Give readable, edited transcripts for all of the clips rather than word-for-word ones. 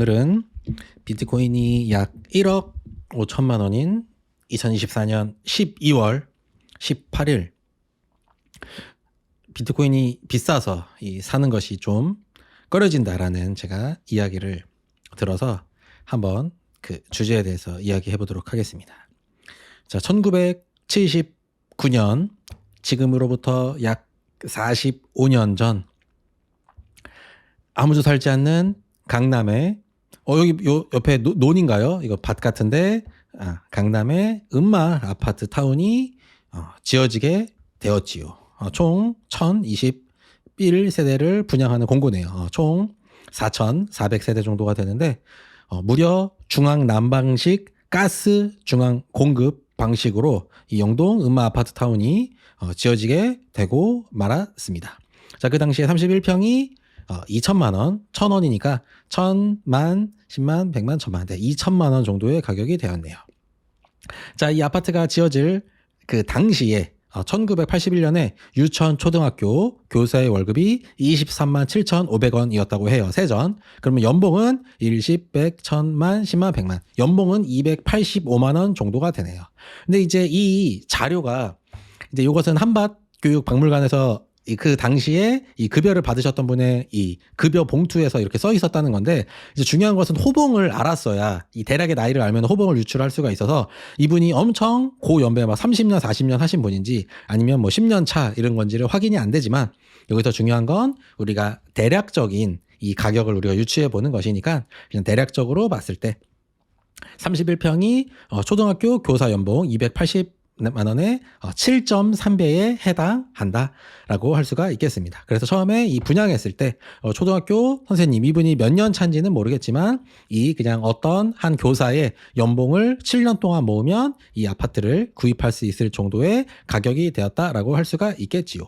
오늘은 비트코인이 약 1억 5천만 원인 2024년 12월 18일 비트코인이 비싸서 사는 것이 좀 꺼려진다라는 제가 이야기를 들어서 한번 그 주제에 대해서 이야기해 보도록 하겠습니다. 자, 1979년 지금으로부터 약 45년 전 아무도 살지 않는 강남에 여기 요 옆에 논인가요? 이거 밭 같은데 강남의 음마 아파트 타운이 지어지게 되었지요. 총 1021세대를 분양하는 공고네요. 총 4,400세대 정도가 되는데 무려 중앙 난방식 가스 중앙 공급 방식으로 이 영동 음마 아파트 타운이 지어지게 되고 말았습니다. 자, 그 당시에 31평이 2천만 원, 1,000원이니까 1,000만, 10만, 100만, 1,000만, 2천만 원 정도의 가격이 되었네요. 자, 이 아파트가 지어질 그 당시에 1981년에 유천 초등학교 교사의 월급이 23만 7,500원이었다고 해요. 세전. 그러면 연봉은 1, 10, 100, 1,000만, 10만, 100만. 연봉은 285만 원 정도가 되네요. 근데 이제 이 자료가 이제 이것은 한밭교육박물관에서 그 당시에 이 급여를 받으셨던 분의 이 급여 봉투에서 이렇게 써 있었다는 건데, 이제 중요한 것은 호봉을 알았어야, 이 대략의 나이를 알면 호봉을 유출할 수가 있어서 이분이 엄청 고연배 막 30년 40년 하신 분인지 아니면 뭐 10년 차 이런 건지를 확인이 안 되지만, 여기서 중요한 건 우리가 대략적인 이 가격을 우리가 유추해 보는 것이니까 그냥 대략적으로 봤을 때 31평이 초등학교 교사 연봉 280만 원의 7.3배에 해당한다라고 할 수가 있겠습니다. 그래서 처음에 이 분양했을 때 초등학교 선생님, 이분이 몇 년 차인지는 모르겠지만 이 그냥 어떤 한 교사의 연봉을 7년 동안 모으면 이 아파트를 구입할 수 있을 정도의 가격이 되었다라고 할 수가 있겠지요.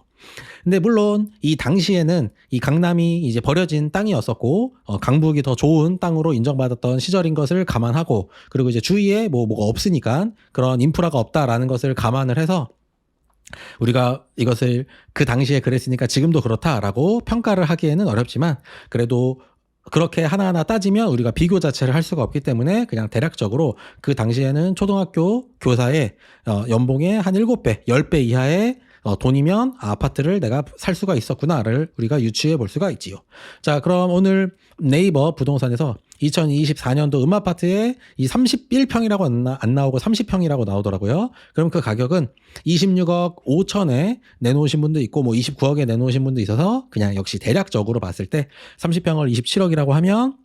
근데 물론 이 당시에는 이 강남이 이제 버려진 땅이었었고 강북이 더 좋은 땅으로 인정받았던 시절인 것을 감안하고, 그리고 이제 주위에 뭐가 없으니까 그런 인프라가 없다라는 것을 감안을 해서 우리가 이것을 그 당시에 그랬으니까 지금도 그렇다라고 평가를 하기에는 어렵지만, 그래도 그렇게 하나하나 따지면 우리가 비교 자체를 할 수가 없기 때문에 그냥 대략적으로 그 당시에는 초등학교 교사의 연봉의 한 7배, 10배 이하의 돈이면 아파트를 내가 살 수가 있었구나를 우리가 유추해 볼 수가 있지요. 자, 그럼 오늘 네이버 부동산에서 2024년도 음아파트에 이 31평이라고 안 나오고 30평이라고 나오더라고요. 그럼 그 가격은 26억 5천에 내놓으신 분도 있고 뭐 29억에 내놓으신 분도 있어서 그냥 역시 대략적으로 봤을 때 30평을 27억이라고 하면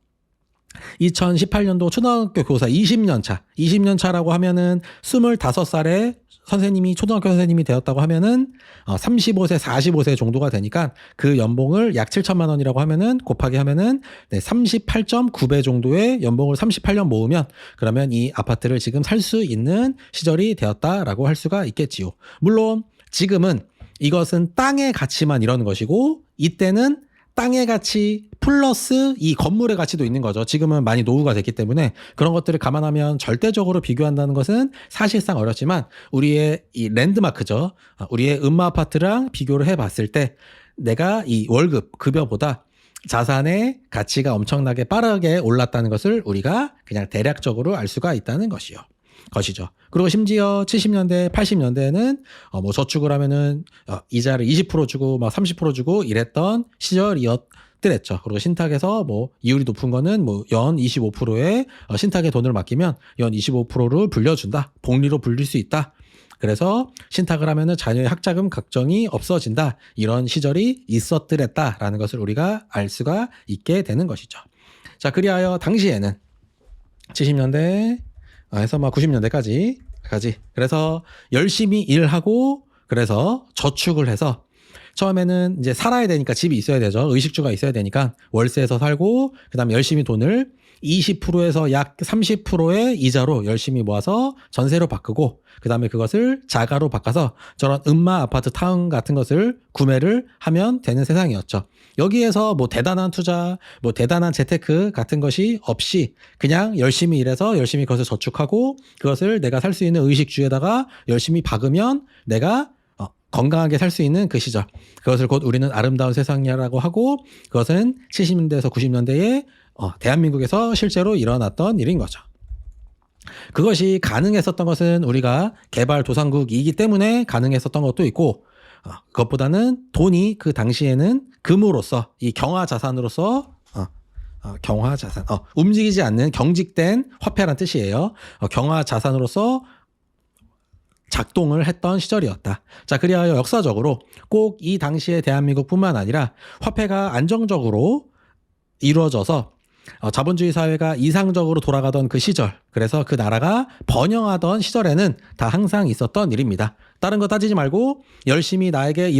2018년도 초등학교 교사 20년 차라고 하면은 25살에 선생님이 초등학교 선생님이 되었다고 하면은 35세, 45세 정도가 되니까 그 연봉을 약 7천만 원이라고 하면은 곱하기 하면은 38.9배 정도의 연봉을 38년 모으면 그러면 이 아파트를 지금 살 수 있는 시절이 되었다라고 할 수가 있겠지요. 물론 지금은 이것은 땅의 가치만 이러는 것이고, 이때는 땅의 가치 플러스 이 건물의 가치도 있는 거죠. 지금은 많이 노후가 됐기 때문에 그런 것들을 감안하면 절대적으로 비교한다는 것은 사실상 어렵지만, 우리의 이 랜드마크죠. 우리의 음마 아파트랑 비교를 해봤을 때 내가 이 월급, 급여보다 자산의 가치가 엄청나게 빠르게 올랐다는 것을 우리가 그냥 대략적으로 알 수가 있다는 것이죠. 그리고 심지어 70년대, 80년대에는 뭐 저축을 하면은 이자를 20% 주고 막 30% 주고 이랬던 시절이었더랬죠. 그리고 신탁에서 뭐 이율이 높은 거는 뭐 연 25%의 신탁에 돈을 맡기면 연 25%를 불려준다. 복리로 불릴 수 있다. 그래서 신탁을 하면은 자녀의 학자금 걱정이 없어진다. 이런 시절이 있었더랬다라는 것을 우리가 알 수가 있게 되는 것이죠. 자, 그리하여 당시에는 70년대 해서 막 90년대까지 그래서 열심히 일하고, 그래서 저축을 해서 처음에는 이제 살아야 되니까 집이 있어야 되죠. 의식주가 있어야 되니까 월세에서 살고, 그다음에 열심히 돈을 20%에서 약 30%의 이자로 열심히 모아서 전세로 바꾸고, 그다음에 그것을 자가로 바꿔서 저런 음마 아파트 타운 같은 것을 구매를 하면 되는 세상이었죠. 여기에서 뭐 대단한 투자, 뭐 대단한 재테크 같은 것이 없이 그냥 열심히 일해서 열심히 그것을 저축하고 그것을 내가 살 수 있는 의식주에다가 열심히 박으면 내가 건강하게 살 수 있는 그 시절. 그것을 곧 우리는 아름다운 세상이라고 하고 그것은 70년대에서 90년대에 대한민국에서 실제로 일어났던 일인 거죠. 그것이 가능했었던 것은 우리가 개발도상국이기 때문에 가능했었던 것도 있고 그것보다는 돈이 그 당시에는 금으로서 이 경화자산으로서 경화자산 움직이지 않는 경직된 화폐란 뜻이에요. 경화자산으로서 작동을 했던 시절이었다. 자, 그리하여 역사적으로 꼭 이 당시의 대한민국뿐만 아니라 화폐가 안정적으로 이루어져서 자본주의 사회가 이상적으로 돌아가던 그 시절, 그래서 그 나라가 번영하던 시절에는 다 항상 있었던 일입니다. 다른 거 따지지 말고 열심히 나에게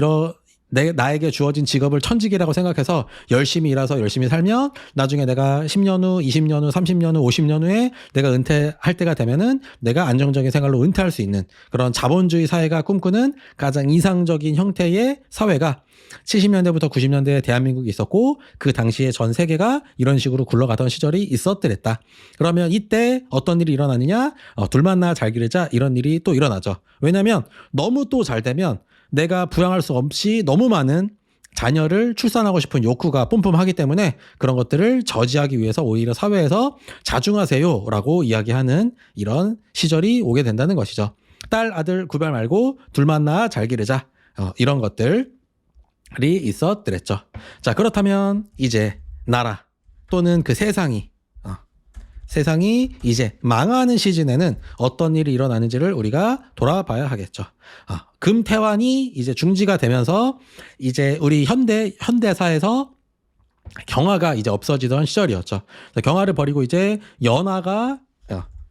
주어진 직업을 천직이라고 생각해서 열심히 일해서 열심히 살면 나중에 내가 10년 후, 20년 후, 30년 후, 50년 후에 내가 은퇴할 때가 되면은 내가 안정적인 생활로 은퇴할 수 있는 그런 자본주의 사회가 꿈꾸는 가장 이상적인 형태의 사회가 70년대부터 90년대에 대한민국이 있었고 그 당시에 전 세계가 이런 식으로 굴러가던 시절이 있었더랬다. 그러면 이때 어떤 일이 일어나느냐? 둘 만나 잘 기르자 이런 일이 또 일어나죠. 왜냐하면 너무 또 잘 되면 내가 부양할 수 없이 너무 많은 자녀를 출산하고 싶은 욕구가 뿜뿜하기 때문에 그런 것들을 저지하기 위해서 오히려 사회에서 자중하세요라고 이야기하는 이런 시절이 오게 된다는 것이죠. 딸, 아들 구별 말고 둘 만나 잘 기르자 이런 것들이 있었더랬죠. 자, 그렇다면 이제 나라 또는 그 세상이 이제 망하는 시즌에는 어떤 일이 일어나는지를 우리가 돌아봐야 하겠죠. 금태환이 이제 중지가 되면서 이제 우리 현대사에서 경화가 이제 없어지던 시절이었죠. 경화를 버리고 이제 연화가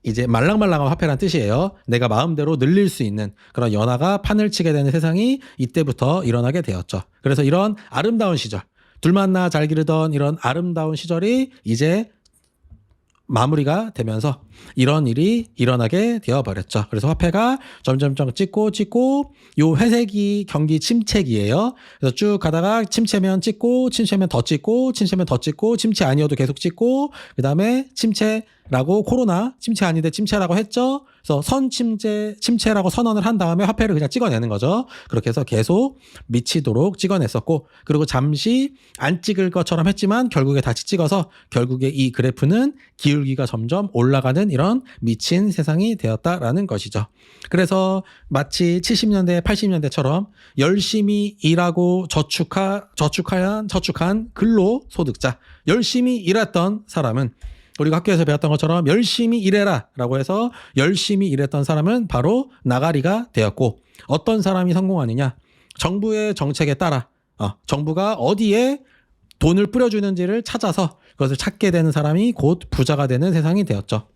이제 말랑말랑한 화폐란 뜻이에요. 내가 마음대로 늘릴 수 있는 그런 연화가 판을 치게 되는 세상이 이때부터 일어나게 되었죠. 그래서 이런 아름다운 시절, 둘 만나 잘 기르던 이런 아름다운 시절이 이제 마무리가 되면서 이런 일이 일어나게 되어버렸죠. 그래서 화폐가 점점점 찍고 요 회색이 경기 침체기예요. 그래서 쭉 가다가 침체면 찍고 침체면 더 찍고 침체면 더 찍고 침체 아니어도 계속 찍고 그 다음에 침체라고 코로나 침체 아닌데 침체라고 했죠. 그래서 침체라고 선언을 한 다음에 화폐를 그냥 찍어내는 거죠. 그렇게 해서 계속 미치도록 찍어냈었고 그리고 잠시 안 찍을 것처럼 했지만 결국에 다시 찍어서 결국에 이 그래프는 기울기가 점점 올라가는 이런 미친 세상이 되었다라는 것이죠. 그래서 마치 70년대, 80년대처럼 열심히 일하고 저축한 근로소득자, 열심히 일했던 사람은 우리가 학교에서 배웠던 것처럼 열심히 일해라 라고 해서 열심히 일했던 사람은 바로 나가리가 되었고 어떤 사람이 성공하느냐? 정부의 정책에 따라 정부가 어디에 돈을 뿌려주는지를 찾아서 그것을 찾게 되는 사람이 곧 부자가 되는 세상이 되었죠.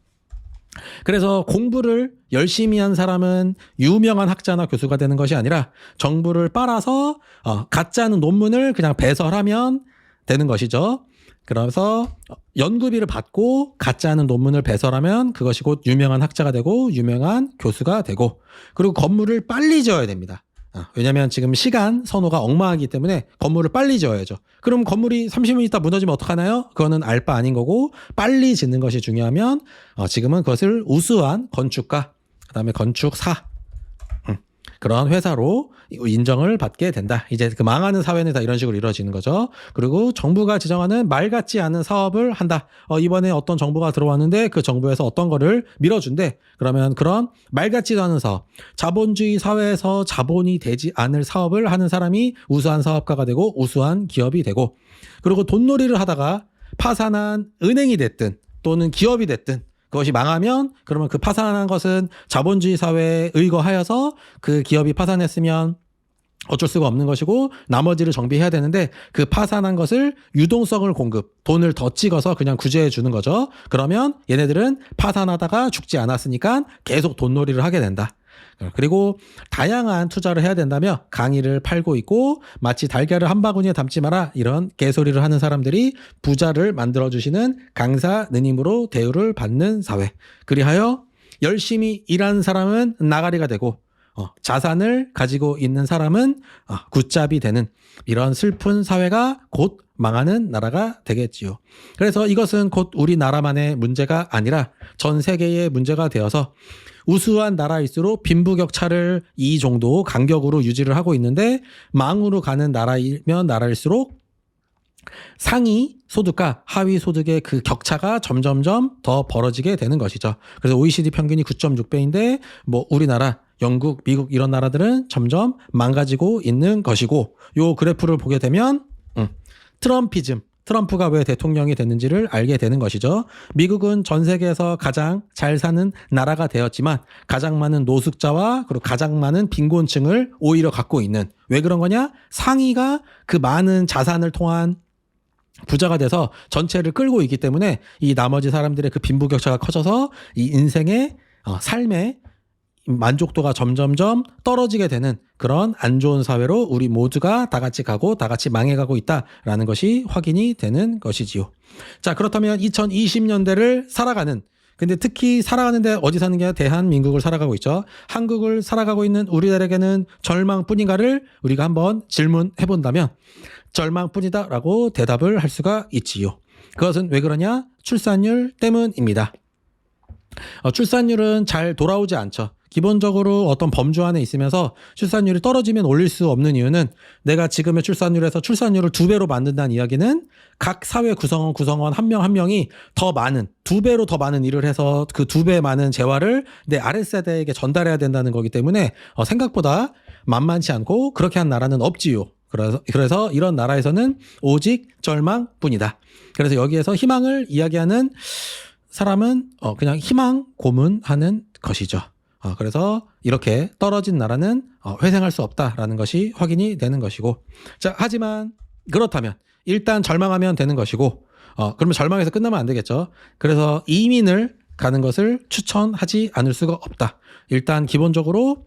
그래서 공부를 열심히 한 사람은 유명한 학자나 교수가 되는 것이 아니라 정부를 빨아서 가짜는 논문을 그냥 배설하면 되는 것이죠. 그래서 연구비를 받고 가짜는 논문을 배설하면 그것이 곧 유명한 학자가 되고 유명한 교수가 되고 그리고 건물을 빨리 지어야 됩니다. 왜냐하면 지금 시간 선호가 엉망하기 때문에 건물을 빨리 지어야죠. 그럼 건물이 30분 있다 무너지면 어떡하나요? 그거는 알 바 아닌 거고 빨리 짓는 것이 중요하면 지금은 그것을 우수한 건축가 그다음에 건축사 그런 회사로 인정을 받게 된다. 이제 그 망하는 사회는 다 이런 식으로 이루어지는 거죠. 그리고 정부가 지정하는 말 같지 않은 사업을 한다. 이번에 어떤 정부가 들어왔는데 그 정부에서 어떤 거를 밀어준대. 그러면 그런 말 같지도 않은 사업, 자본주의 사회에서 자본이 되지 않을 사업을 하는 사람이 우수한 사업가가 되고 우수한 기업이 되고 그리고 돈놀이를 하다가 파산한 은행이 됐든 또는 기업이 됐든 그것이 망하면 그러면 그 파산한 것은 자본주의 사회에 의거하여서 그 기업이 파산했으면 어쩔 수가 없는 것이고 나머지를 정비해야 되는데 그 파산한 것을 유동성을 돈을 더 찍어서 그냥 구제해 주는 거죠. 그러면 얘네들은 파산하다가 죽지 않았으니까 계속 돈놀이를 하게 된다. 그리고 다양한 투자를 해야 된다며 강의를 팔고 있고 마치 달걀을 한 바구니에 담지 마라 이런 개소리를 하는 사람들이 부자를 만들어주시는 강사 느님으로 대우를 받는 사회. 그리하여 열심히 일하는 사람은 나가리가 되고 자산을 가지고 있는 사람은 굿잡이 되는 이런 슬픈 사회가 곧 망하는 나라가 되겠지요. 그래서 이것은 곧 우리나라만의 문제가 아니라 전 세계의 문제가 되어서 우수한 나라일수록 빈부격차를 이 정도 간격으로 유지를 하고 있는데 망으로 가는 나라이면 나라일수록 상위 소득과 하위 소득의 그 격차가 점점점 더 벌어지게 되는 것이죠. 그래서 OECD 평균이 9.6배인데 뭐 우리나라, 영국, 미국 이런 나라들은 점점 망가지고 있는 것이고 요 그래프를 보게 되면 트럼피즘, 트럼프가 왜 대통령이 됐는지를 알게 되는 것이죠. 미국은 전 세계에서 가장 잘 사는 나라가 되었지만 가장 많은 노숙자와 그리고 가장 많은 빈곤층을 오히려 갖고 있는, 왜 그런 거냐? 상위가 그 많은 자산을 통한 부자가 돼서 전체를 끌고 있기 때문에 이 나머지 사람들의 그 빈부격차가 커져서 이 인생의 삶의 만족도가 점점점 떨어지게 되는 그런 안 좋은 사회로 우리 모두가 다 같이 가고 다 같이 망해가고 있다라는 것이 확인이 되는 것이지요. 자, 그렇다면 2020년대를 살아가는, 근데 특히 살아가는데 어디 사는 게 대한민국을 살아가고 있죠. 한국을 살아가고 있는 우리들에게는 절망뿐인가를 우리가 한번 질문해 본다면 절망뿐이다라고 대답을 할 수가 있지요. 그것은 왜 그러냐? 출산율 때문입니다. 출산율은 잘 돌아오지 않죠. 기본적으로 어떤 범주 안에 있으면서 출산율이 떨어지면 올릴 수 없는 이유는 내가 지금의 출산율에서 출산율을 2배로 만든다는 이야기는 각 사회 구성원 한 명 한 명이 더 많은, 2배로 더 많은 일을 해서 그 2배 많은 재화를 내 아랫세대에게 전달해야 된다는 거기 때문에 생각보다 만만치 않고 그렇게 한 나라는 없지요. 그래서 이런 나라에서는 오직 절망뿐이다. 그래서 여기에서 희망을 이야기하는 사람은 그냥 희망 고문하는 것이죠. 그래서 이렇게 떨어진 나라는 회생할 수 없다라는 것이 확인이 되는 것이고, 자, 하지만 그렇다면 일단 절망하면 되는 것이고, 그러면 절망해서 끝나면 안 되겠죠. 그래서 이민을 가는 것을 추천하지 않을 수가 없다. 일단 기본적으로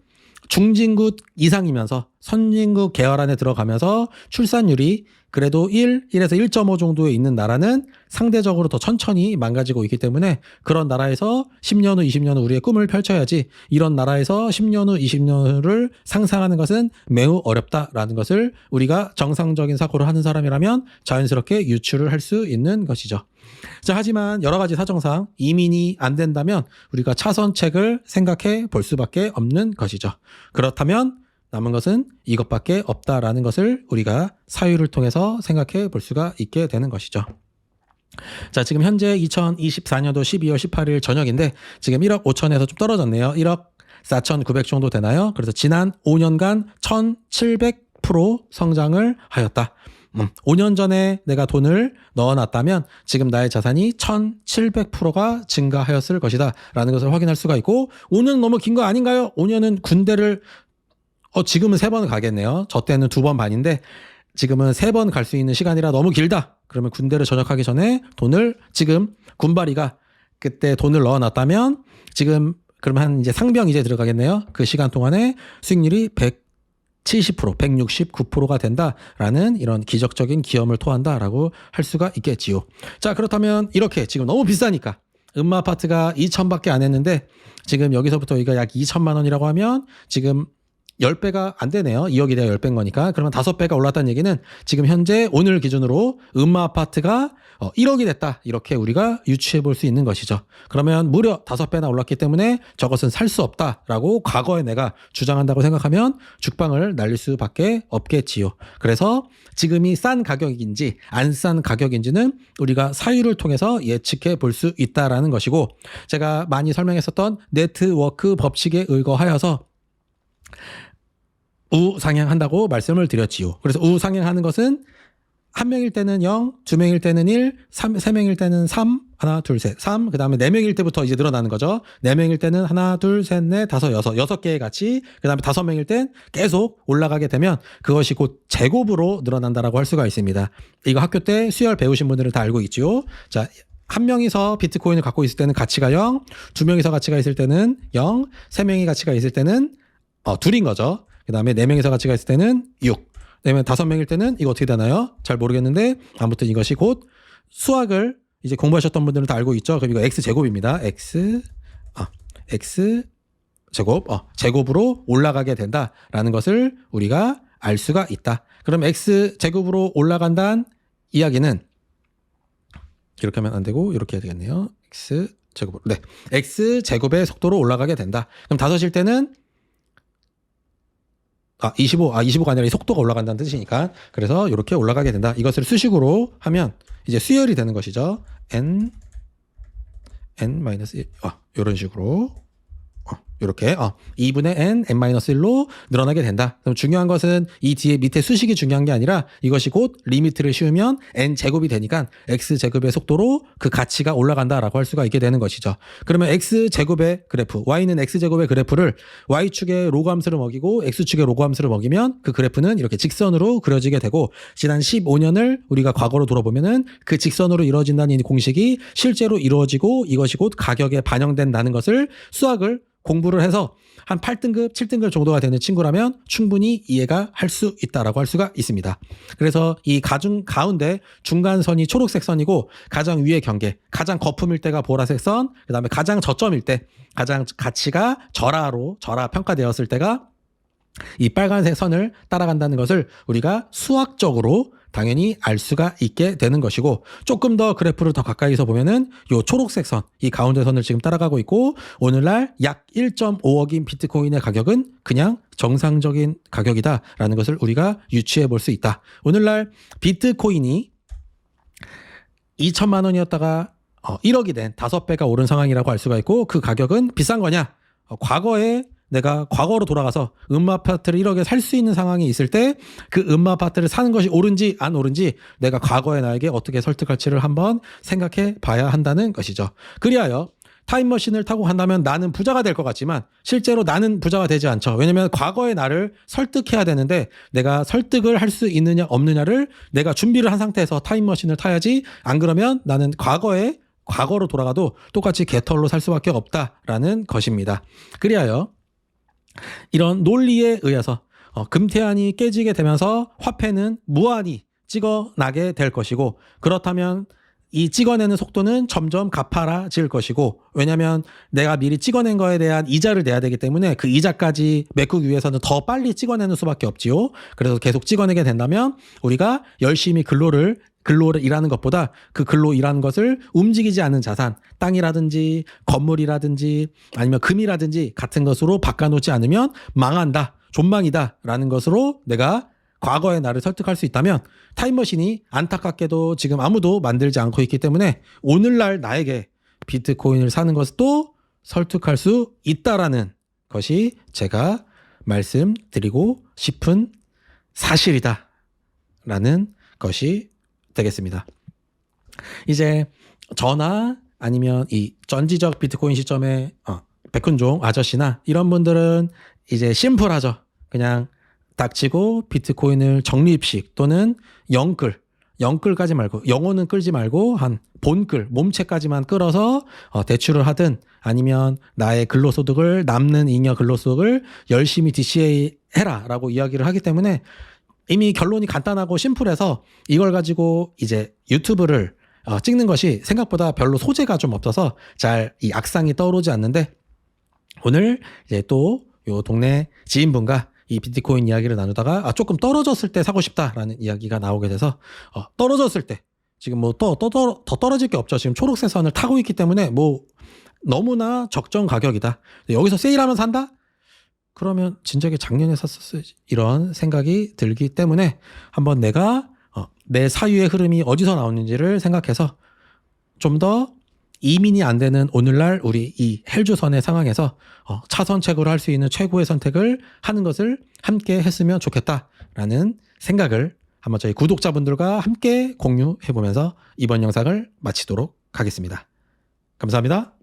중진국 이상이면서 선진국 계열 안에 들어가면서 출산율이 그래도 1에서 1.5 정도에 있는 나라는 상대적으로 더 천천히 망가지고 있기 때문에 그런 나라에서 10년 후, 20년 후 우리의 꿈을 펼쳐야지, 이런 나라에서 10년 후, 20년 후를 상상하는 것은 매우 어렵다라는 것을 우리가 정상적인 사고를 하는 사람이라면 자연스럽게 유추를 할 수 있는 것이죠. 자, 하지만 여러 가지 사정상 이민이 안 된다면 우리가 차선책을 생각해 볼 수밖에 없는 것이죠. 그렇다면 남은 것은 이것밖에 없다라는 것을 우리가 사유를 통해서 생각해 볼 수가 있게 되는 것이죠. 자, 지금 현재 2024년도 12월 18일 저녁인데 지금 1억 5천에서 좀 떨어졌네요. 1억 4,900 정도 되나요? 그래서 지난 5년간 1,700% 성장을 하였다. 5년 전에 내가 돈을 넣어놨다면 지금 나의 자산이 1,700%가 증가하였을 것이다 라는 것을 확인할 수가 있고, 5년은 너무 긴 거 아닌가요? 5년은 군대를 지금은 3번 가겠네요. 저 때는 2번 반인데 지금은 3번 갈 수 있는 시간이라 너무 길다. 그러면 군대를 전역하기 전에 돈을, 지금 군바리가 그때 돈을 넣어놨다면 지금 그러면 한 이제 상병 이제 들어가겠네요. 그 시간 동안에 수익률이 170%, 169%가 된다라는 이런 기적적인 기염을 토한다라고 할 수가 있겠지요. 자, 그렇다면 이렇게 지금 너무 비싸니까 음마 아파트가 2천밖에 안 했는데 지금 여기서부터 여기가 약 2천만 원이라고 하면 지금 10배가 안 되네요. 2억이 돼야 10배인 거니까. 그러면 5배가 올랐다는 얘기는 지금 현재 오늘 기준으로 음마 아파트가 1억이 됐다. 이렇게 우리가 유추해 볼 수 있는 것이죠. 그러면 무려 5배나 올랐기 때문에 저것은 살 수 없다라고 과거에 내가 주장한다고 생각하면 죽방을 날릴 수밖에 없겠지요. 그래서 지금이 싼 가격인지 안 싼 가격인지는 우리가 사유를 통해서 예측해 볼 수 있다라는 것이고, 제가 많이 설명했었던 네트워크 법칙에 의거하여서 우상향한다고 말씀을 드렸지요. 그래서 우상향하는 것은 한 명일 때는 0, 2명일 때는 1, 3명일 때는 3, 하나, 둘, 셋, 3, 그 다음에 4명일 때부터 이제 늘어나는 거죠. 4명일 때는 하나, 둘, 셋, 넷, 다섯, 여섯 개의 가치, 그 다음에 5명일 땐 계속 올라가게 되면 그것이 곧 제곱으로 늘어난다라고 할 수가 있습니다. 이거 학교 때 수열 배우신 분들은 다 알고 있죠. 자, 한 명이서 비트코인을 갖고 있을 때는 가치가 0, 2명이서 가치가 있을 때는 0, 3명이 가치가 있을 때는 둘인 거죠. 그 다음에 4명이서 가치가 있을 때는 6. 그다음에 5명일 때는 이거 어떻게 되나요? 잘 모르겠는데 아무튼 이것이 곧 수학을 이제 공부하셨던 분들은 다 알고 있죠. 그럼 이거 x제곱입니다. x 제곱 제곱으로 올라가게 된다라는 것을 우리가 알 수가 있다. 그럼 x제곱으로 올라간다는 이야기는 이렇게 하면 안 되고 이렇게 해야 되겠네요. x 제곱으로. 네. x 제곱의 속도로 올라가게 된다. 그럼 5일 때는 25가 아니라 이 속도가 올라간다는 뜻이니까. 그래서 이렇게 올라가게 된다. 이것을 수식으로 하면 이제 수열이 되는 것이죠. n-1 이런 식으로. 이렇게 2분의 n-1로 늘어나게 된다. 그럼 중요한 것은 이 뒤에 밑에 수식이 중요한 게 아니라 이것이 곧 리미트를 씌우면 n제곱이 되니까 x제곱의 속도로 그 가치가 올라간다라고 할 수가 있게 되는 것이죠. 그러면 x제곱의 그래프, y는 x제곱의 그래프를 y축의 로그함수를 먹이고 x축의 로그함수를 먹이면 그 그래프는 이렇게 직선으로 그려지게 되고, 지난 15년을 우리가 과거로 돌아보면은 그 직선으로 이루어진다는 이 공식이 실제로 이루어지고 이것이 곧 가격에 반영된다는 것을 수학을 공부를 해서 한 8등급, 7등급 정도가 되는 친구라면 충분히 이해가 할 수 있다라고 할 수가 있습니다. 그래서 이 가운데 중간선이 초록색 선이고 가장 위의 경계, 가장 거품일 때가 보라색 선, 그다음에 가장 저점일 때, 가장 가치가 절하 평가되었을 때가 이 빨간색 선을 따라간다는 것을 우리가 수학적으로 당연히 알 수가 있게 되는 것이고, 조금 더 그래프를 더 가까이서 보면은 요 초록색 선, 이 가운데 선을 지금 따라가고 있고, 오늘날 약 1.5억인 비트코인의 가격은 그냥 정상적인 가격이다라는 것을 우리가 유추해 볼 수 있다. 오늘날 비트코인이 2천만 원이었다가 1억이 된 5배가 오른 상황이라고 할 수가 있고, 그 가격은 비싼 거냐? 과거에 내가 과거로 돌아가서 음마아파트를 1억에 살 수 있는 상황이 있을 때 그 음마아파트를 사는 것이 옳은지 안 옳은지 내가 과거의 나에게 어떻게 설득할지를 한번 생각해 봐야 한다는 것이죠. 그리하여 타임머신을 타고 간다면 나는 부자가 될 것 같지만 실제로 나는 부자가 되지 않죠. 왜냐하면 과거의 나를 설득해야 되는데 내가 설득을 할 수 있느냐 없느냐를 내가 준비를 한 상태에서 타임머신을 타야지, 안 그러면 나는 과거로 돌아가도 똑같이 개털로 살 수밖에 없다라는 것입니다. 그리하여 이런 논리에 의해서 금태환이 깨지게 되면서 화폐는 무한히 찍어나게 될 것이고, 그렇다면 이 찍어내는 속도는 점점 가파라질 것이고, 왜냐하면 내가 미리 찍어낸 거에 대한 이자를 내야 되기 때문에 그 이자까지 메꾸기 위해서는 더 빨리 찍어내는 수밖에 없지요. 그래서 계속 찍어내게 된다면 우리가 열심히 근로를 일하는 것보다 그 근로 일하는 것을 움직이지 않는 자산, 땅이라든지 건물이라든지 아니면 금이라든지 같은 것으로 바꿔놓지 않으면 망한다, 존망이다라는 것으로 내가 과거의 나를 설득할 수 있다면, 타임머신이 안타깝게도 지금 아무도 만들지 않고 있기 때문에 오늘날 나에게 비트코인을 사는 것도 설득할 수 있다라는 것이 제가 말씀드리고 싶은 사실이다라는 것이 되겠습니다. 이제 저나 아니면 이 전지적 비트코인 시점에 백훈종 아저씨나 이런 분들은 이제 심플하죠. 그냥 닥치고 비트코인을 적립식 또는 영끌까지 말고, 영혼은 끌지 말고 한 본끌, 몸체까지만 끌어서 대출을 하든, 아니면 나의 근로소득을, 남는 잉여 근로소득을 열심히 DCA 해라라고 이야기를 하기 때문에 이미 결론이 간단하고 심플해서 이걸 가지고 이제 유튜브를 찍는 것이 생각보다 별로 소재가 좀 없어서 잘 이 악상이 떠오르지 않는데, 오늘 이제 또 요 동네 지인분과 이 비트코인 이야기를 나누다가 조금 떨어졌을 때 사고 싶다라는 이야기가 나오게 돼서 떨어졌을 때, 지금 뭐 더 떨어질 게 없죠. 지금 초록색 선을 타고 있기 때문에 뭐 너무나 적정 가격이다. 여기서 세일하면 산다? 그러면 진작에 작년에 샀었어야지, 이런 생각이 들기 때문에 한번 내가 내 사유의 흐름이 어디서 나오는지를 생각해서 좀 더 이민이 안 되는 오늘날 우리 이 헬주선의 상황에서 차선책으로 할 수 있는 최고의 선택을 하는 것을 함께 했으면 좋겠다라는 생각을 한번 저희 구독자분들과 함께 공유해 보면서 이번 영상을 마치도록 하겠습니다. 감사합니다.